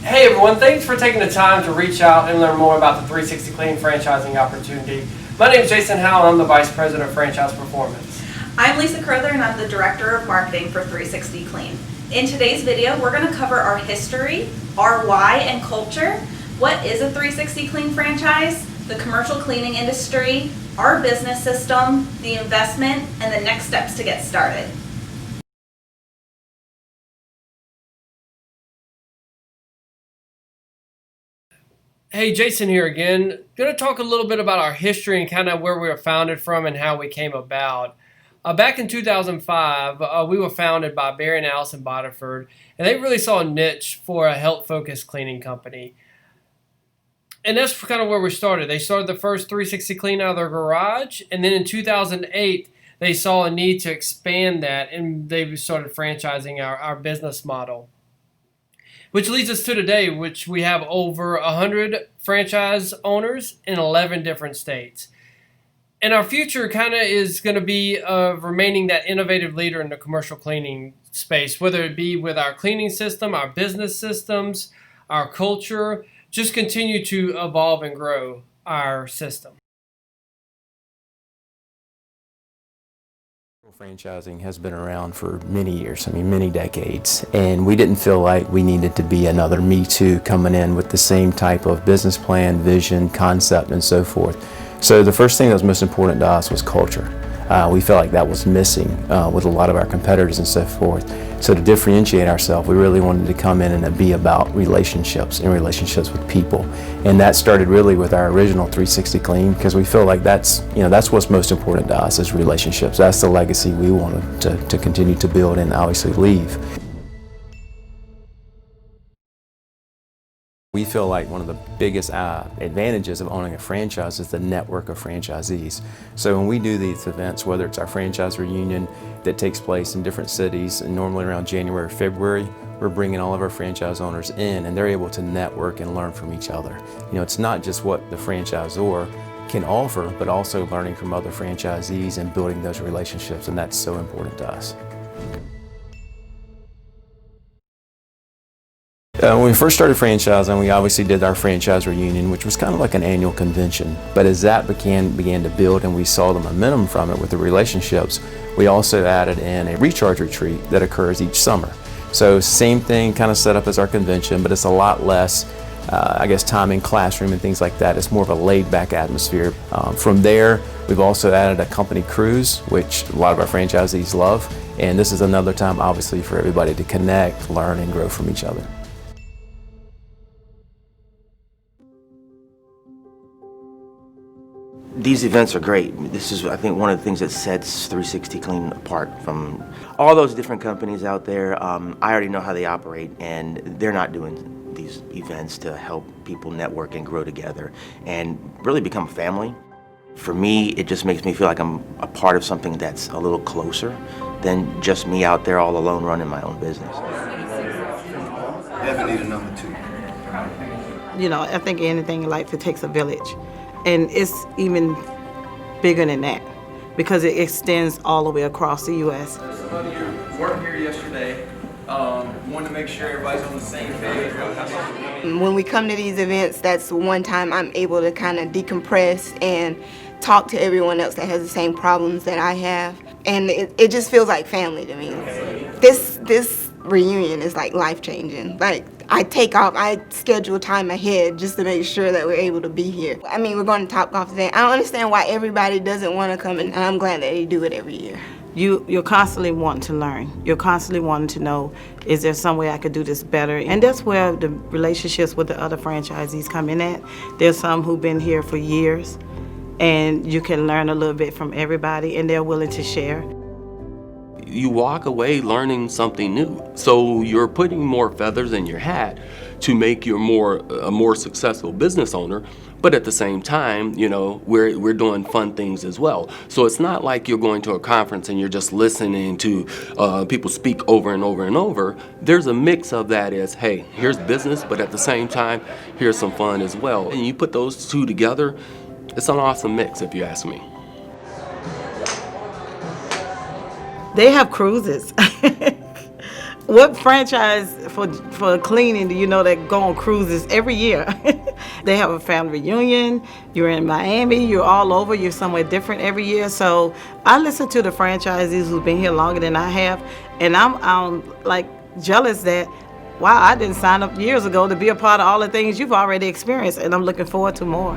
Hey everyone, thanks for taking the time to reach out and learn more about the 360 Clean franchising opportunity. My name is Jason Howell and I'm the Vice President of Franchise Performance. I'm Lisa Crowther and I'm the Director of Marketing for 360 Clean. In today's video, we're going to cover our history, our why and culture, what is a 360 Clean franchise, the commercial cleaning industry, our business system, the investment, and the next steps to get started. Hey, Jason here again. Going to talk a little bit about our history and kind of where we were founded from and how we came about. Back in 2005, we were founded by Barry and Allison Bodiford, and they really saw a niche for a health-focused cleaning company. And that's kind of where we started. They started the first 360 Clean out of their garage, and then in 2008, they saw a need to expand that, and they started franchising our business model. Which leads us to today, which we have over 100 franchise owners in 11 different states. And our future kind of is going to be remaining that innovative leader in the commercial cleaning space, whether it be with our cleaning system, our business systems, our culture, just continue to evolve and grow our system. Franchising has been around for many years, many decades, and we didn't feel like we needed to be another Me Too coming in with the same type of business plan, vision, concept, and so forth. So the first thing that was most important to us was culture. We felt like that was missing with a lot of our competitors and so forth. So to differentiate ourselves, we really wanted to come in and be about relationships and relationships with people. And that started really with our original 360 Clean, because we feel like that's what's most important to us is relationships. That's the legacy we wanted to continue to build and obviously leave. We feel like one of the biggest advantages of owning a franchise is the network of franchisees. So when we do these events, whether it's our franchise reunion that takes place in different cities, and normally around January or February, we're bringing all of our franchise owners in and they're able to network and learn from each other. It's not just what the franchisor can offer, but also learning from other franchisees and building those relationships, and that's so important to us. When we first started franchising, we obviously did our franchise reunion, which was kind of like an annual convention. But as that began to build and we saw the momentum from it with the relationships, we also added in a recharge retreat that occurs each summer. So same thing, kind of set up as our convention, but it's a lot less, time in classroom and things like that. It's more of a laid-back atmosphere. From there, we've also added a company cruise, which a lot of our franchisees love. And this is another time, obviously, for everybody to connect, learn, and grow from each other. These events are great. This is, I think, one of the things that sets 360 Clean apart from all those different companies out there. I already know how they operate, and they're not doing these events to help people network and grow together and really become a family. For me, it just makes me feel like I'm a part of something that's a little closer than just me out there all alone running my own business. Definitely the number two. I think anything in life, it takes a village. And it's even bigger than that because it extends all the way across the U.S. Some of you weren't here yesterday. Want to make sure everybody's on the same page. When we come to these events, that's one time I'm able to kind of decompress and talk to everyone else that has the same problems that I have. And it just feels like family to me. This reunion is like life-changing. Like, I schedule time ahead just to make sure that we're able to be here. We're going to Topgolf today. I don't understand why everybody doesn't want to come, and I'm glad that they do it every year. You're constantly wanting to learn. You're constantly wanting to know, is there some way I could do this better? And that's where the relationships with the other franchisees come in at. There's some who've been here for years, and you can learn a little bit from everybody, and they're willing to share. You walk away learning something new. So you're putting more feathers in your hat to make you a more successful business owner, but at the same time, we're doing fun things as well. So it's not like you're going to a conference and you're just listening to people speak over and over and over. There's a mix of that as, hey, here's business, but at the same time, here's some fun as well. And you put those two together, it's an awesome mix, if you ask me. They have cruises. What franchise for cleaning do you know that go on cruises every year? They have a family reunion. You're in Miami. You're all over. You're somewhere different every year. So I listen to the franchisees who've been here longer than I have, and I'm like jealous that wow, I didn't sign up years ago to be a part of all the things you've already experienced, and I'm looking forward to more.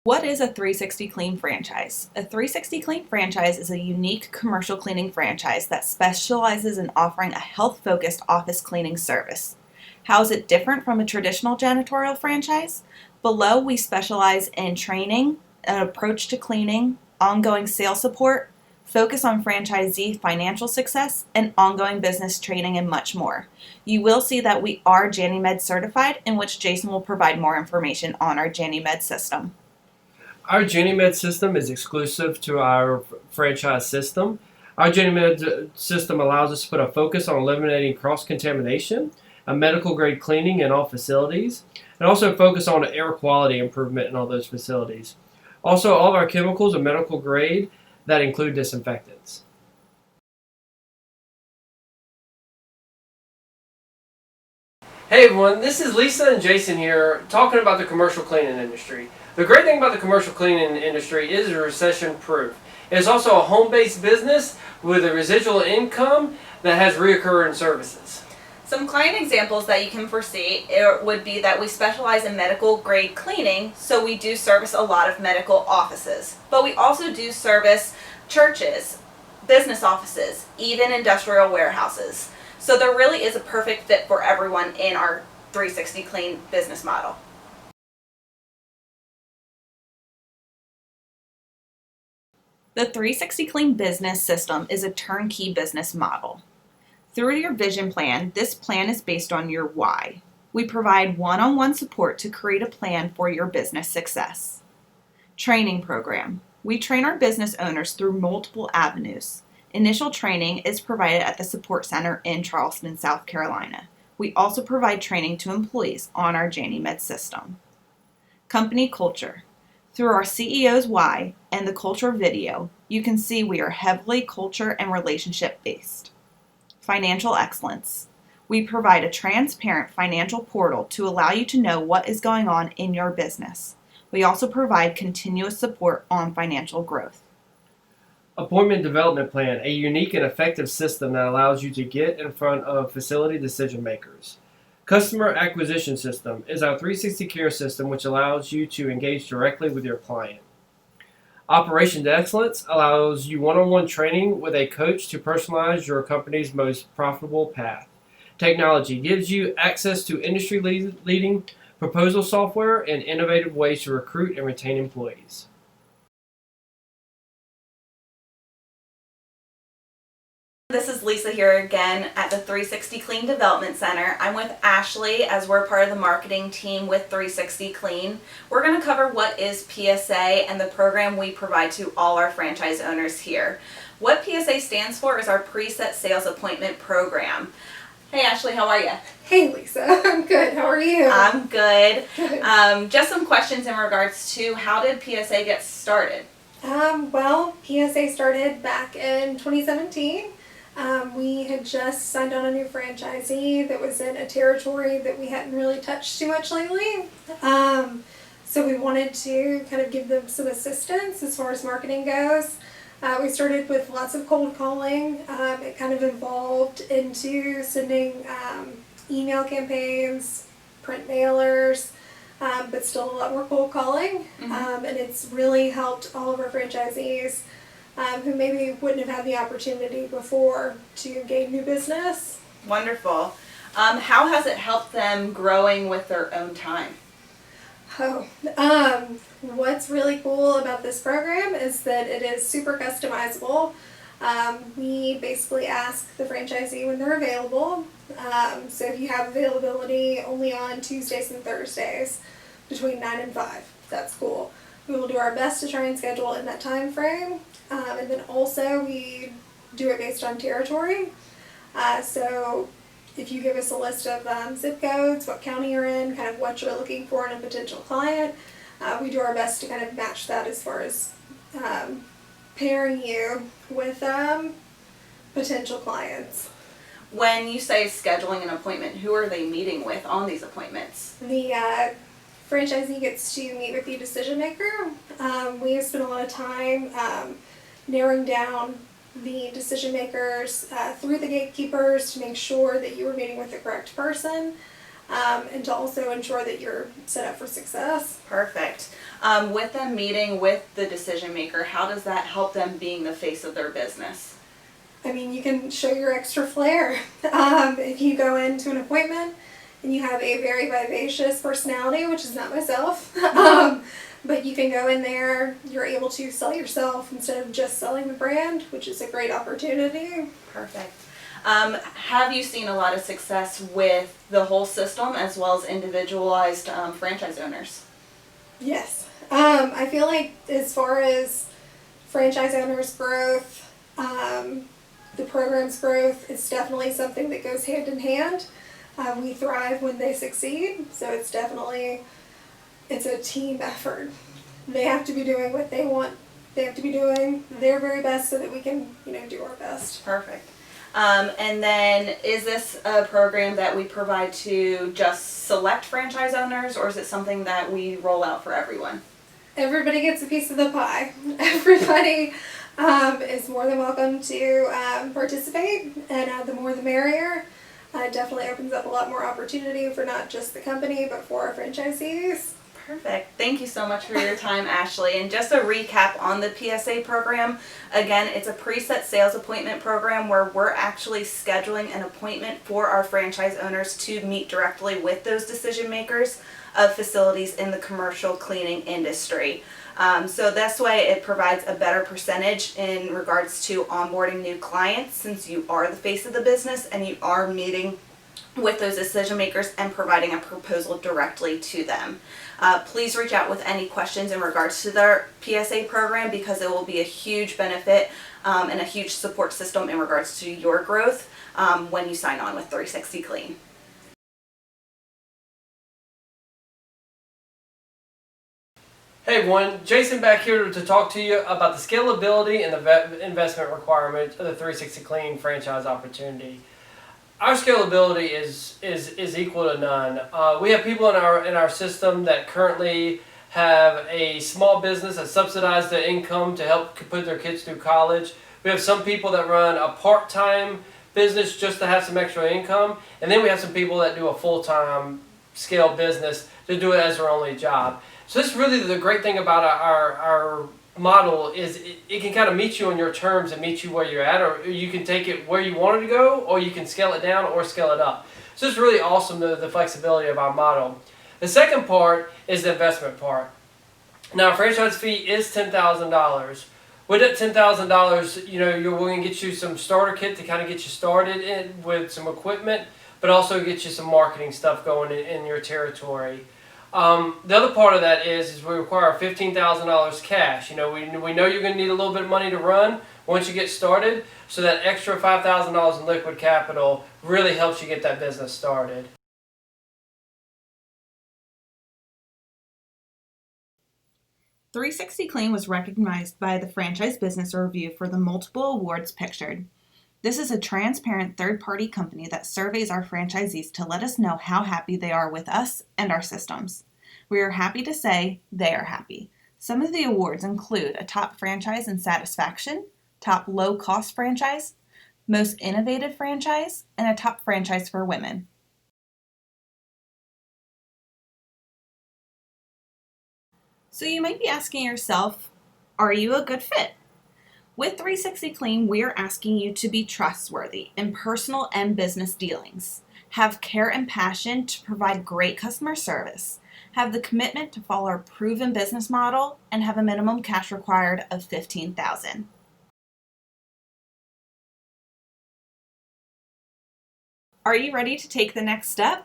What is a 360 Clean franchise? A 360 Clean franchise is a unique commercial cleaning franchise that specializes in offering a health-focused office cleaning service. How is it different from a traditional janitorial franchise? Below, we specialize in training, an approach to cleaning, ongoing sales support, focus on franchisee financial success, and ongoing business training, and much more. You will see that we are JaniMed certified, in which Jason will provide more information on our JaniMed system. Our JaniMed system is exclusive to our franchise system. Our JaniMed system allows us to put a focus on eliminating cross-contamination, a medical-grade cleaning in all facilities, and also focus on air quality improvement in all those facilities. Also, all of our chemicals are medical grade that include disinfectants. Hey everyone, this is Lisa and Jason here talking about the commercial cleaning industry. The great thing about the commercial cleaning industry is it's recession proof. It's also a home-based business with a residual income that has reoccurring services. Some client examples that you can foresee would be that we specialize in medical grade cleaning, so we do service a lot of medical offices. But we also do service churches, business offices, even industrial warehouses. So there really is a perfect fit for everyone in our 360 Clean business model. The 360 Clean business system is a turnkey business model. Through your vision plan, this plan is based on your why. We provide one-on-one support to create a plan for your business success. Training program. We train our business owners through multiple avenues. Initial training is provided at the support center in Charleston, South Carolina. We also provide training to employees on our JaniMed system. Company culture. Through our CEO's why and the culture video, you can see we are heavily culture and relationship based. Financial excellence. We provide a transparent financial portal to allow you to know what is going on in your business. We also provide continuous support on financial growth. Appointment development plan, a unique and effective system that allows you to get in front of facility decision makers. Customer acquisition system is our 360 care system, which allows you to engage directly with your client. Operations excellence allows you one-on-one training with a coach to personalize your company's most profitable path. Technology gives you access to industry-leading proposal software and innovative ways to recruit and retain employees. This is Lisa here again at the 360 Clean Development Center. I'm with Ashley as we're part of the marketing team with 360 Clean. We're going to cover what is PSA and the program we provide to all our franchise owners here. What PSA stands for is our Preset Sales Appointment Program. Hey Ashley, how are you? Hey Lisa, I'm good. How are you? I'm good. Just some questions in regards to how did PSA get started? Well, PSA started back in 2017. We had just signed on a new franchisee that was in a territory that we hadn't really touched too much lately. So we wanted to kind of give them some assistance as far as marketing goes. We started with lots of cold calling. It kind of evolved into sending email campaigns, print mailers, but still a lot more cold calling. And it's really helped all of our franchisees who maybe wouldn't have had the opportunity before to gain new business. Wonderful. How has it helped them growing with their own time? What's really cool about this program is that it is super customizable. We basically ask the franchisee when they're available. So if you have availability only on Tuesdays and Thursdays between 9 and 5, that's cool. We will do our best to try and schedule in that time frame. And then also we do it based on territory. So if you give us a list of zip codes, what county you're in, kind of what you're looking for in a potential client, we do our best to kind of match that as far as pairing you with potential clients. When you say scheduling an appointment, who are they meeting with on these appointments? The franchisee gets to meet with the decision maker. We have spent a lot of time narrowing down the decision makers through the gatekeepers to make sure that you are meeting with the correct person, and to also ensure that you're set up for success. Perfect. With them meeting with the decision maker, how does that help them being the face of their business? I mean, you can show your extra flair. If you go into an appointment and you have a very vivacious personality, which is not myself, but you can go in there, you're able to sell yourself instead of just selling the brand, which is a great opportunity. Perfect. Have you seen a lot of success with the whole system as well as individualized franchise owners? Yes. I feel like as far as franchise owners' growth, the program's growth, it's definitely something that goes hand in hand. We thrive when they succeed, so it's a team effort. They have to be doing what they want. They have to be doing their very best so that we can, do our best. Perfect. And then is this a program that we provide to just select franchise owners, or is it something that we roll out for everyone? Everybody gets a piece of the pie. Everybody is more than welcome to participate, and the more the merrier. It definitely opens up a lot more opportunity for not just the company, but for our franchisees. Perfect. Thank you so much for your time, Ashley. And just a recap on the PSA program, again, it's a preset sales appointment program where we're actually scheduling an appointment for our franchise owners to meet directly with those decision makers of facilities in the commercial cleaning industry. So that's why it provides a better percentage in regards to onboarding new clients, since you are the face of the business and you are meeting with those decision makers and providing a proposal directly to them. Please reach out with any questions in regards to their PSA program, because it will be a huge benefit and a huge support system in regards to your growth when you sign on with 360 Clean. Hey everyone, Jason back here to talk to you about the scalability and the investment requirement of the 360 Clean franchise opportunity. Our scalability is equal to none. We have people in our system that currently have a small business that subsidize their income to help put their kids through college. We have some people that run a part-time business just to have some extra income, and then we have some people that do a full-time scale business to do it as their only job. So this is really the great thing about our model is it can kind of meet you on your terms and meet you where you're at, or you can take it where you want it to go, or you can scale it down or scale it up. So it's really awesome, the flexibility of our model. The second part is the investment part. Now, franchise fee is $10,000. With that $10,000, we're going to get you some starter kit to kind of get you started with some equipment, but also get you some marketing stuff going in your territory. The other part of that is we require $15,000 cash. We know you're going to need a little bit of money to run once you get started, so that extra $5,000 in liquid capital really helps you get that business started. "360clean" was recognized by the Franchise Business Review for the multiple awards pictured. This is a transparent third-party company that surveys our franchisees to let us know how happy they are with us and our systems. We are happy to say they are happy. Some of the awards include a top franchise in satisfaction, top low-cost franchise, most innovative franchise, and a top franchise for women. So you might be asking yourself, are you a good fit? With 360 Clean, we're asking you to be trustworthy in personal and business dealings, have care and passion to provide great customer service, have the commitment to follow our proven business model, and have a minimum cash required of $15,000. Are you ready to take the next step?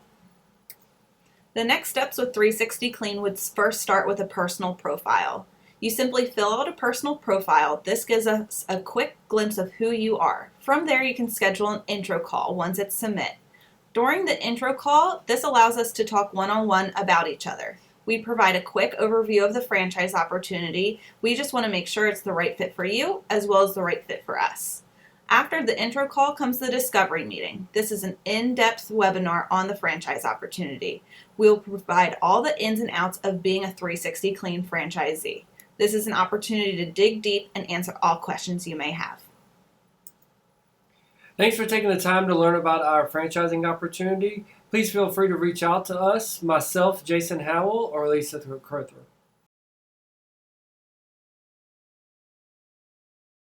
The next steps with 360 Clean would first start with a personal profile. You simply fill out a personal profile. This gives us a quick glimpse of who you are. From there, you can schedule an intro call once it's submit. During the intro call, this allows us to talk one-on-one about each other. We provide a quick overview of the franchise opportunity. We just want to make sure it's the right fit for you as well as the right fit for us. After the intro call comes the discovery meeting. This is an in-depth webinar on the franchise opportunity. We'll provide all the ins and outs of being a 360 Clean franchisee. This is an opportunity to dig deep and answer all questions you may have. Thanks for taking the time to learn about our franchising opportunity. Please feel free to reach out to us, myself, Jason Howell, or Lisa Crowther.